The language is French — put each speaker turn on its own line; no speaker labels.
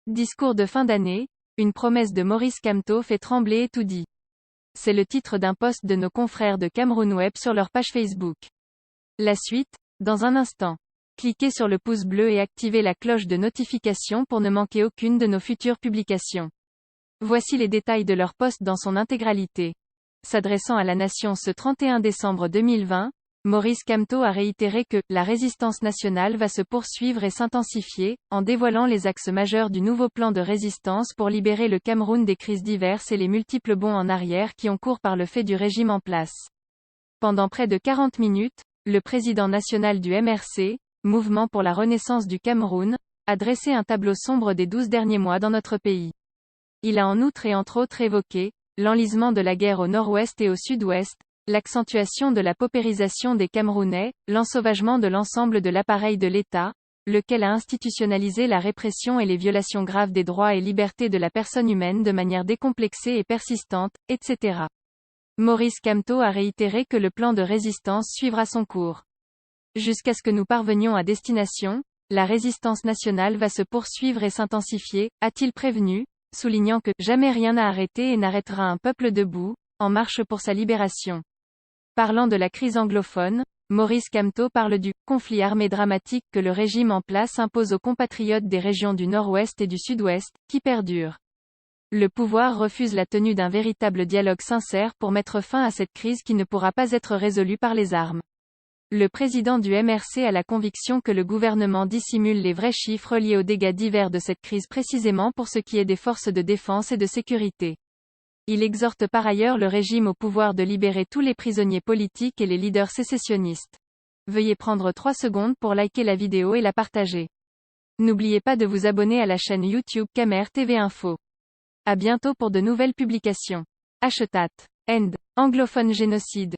Discours de fin d'année, une promesse de Maurice Kamto fait trembler et tout dit. C'est le titre d'un post de nos confrères de Cameroun Web sur leur page Facebook. La suite, dans un instant. Cliquez sur le pouce bleu et activez la cloche de notification pour ne manquer aucune de nos futures publications. Voici les détails de leur post dans son intégralité. S'adressant à la nation ce 31 décembre 2020, Maurice Kamto a réitéré que « la résistance nationale va se poursuivre et s'intensifier », en dévoilant les axes majeurs du nouveau plan de résistance pour libérer le Cameroun des crises diverses et les multiples bonds en arrière qui ont cours par le fait du régime en place. Pendant près de 40 minutes, le président national du MRC, Mouvement pour la Renaissance du Cameroun, a dressé un tableau sombre des 12 derniers mois dans notre pays. Il a en outre et entre autres évoqué l'enlisement de la guerre au nord-ouest et au sud-ouest, l'accentuation de la paupérisation des Camerounais, l'ensauvagement de l'ensemble de l'appareil de l'État, lequel a institutionnalisé la répression et les violations graves des droits et libertés de la personne humaine de manière décomplexée et persistante, etc. Maurice Kamto a réitéré que le plan de résistance suivra son cours. Jusqu'à ce que nous parvenions à destination, la résistance nationale va se poursuivre et s'intensifier, a-t-il prévenu, soulignant que « jamais rien n'a arrêté et n'arrêtera un peuple debout, en marche pour sa libération ». Parlant de la crise anglophone, Maurice Kamto parle du « conflit armé dramatique que le régime en place impose aux compatriotes des régions du Nord-Ouest et du Sud-Ouest, qui perdure. Le pouvoir refuse la tenue d'un véritable dialogue sincère pour mettre fin à cette crise qui ne pourra pas être résolue par les armes. Le président du MRC a la conviction que le gouvernement dissimule les vrais chiffres liés aux dégâts divers de cette crise précisément pour ce qui est des forces de défense et de sécurité. Il exhorte par ailleurs le régime au pouvoir de libérer tous les prisonniers politiques et les leaders sécessionnistes. Veuillez prendre 3 secondes pour liker la vidéo et la partager. N'oubliez pas de vous abonner à la chaîne YouTube Camer TV Info. À bientôt pour de nouvelles publications. #End. Anglophone génocide.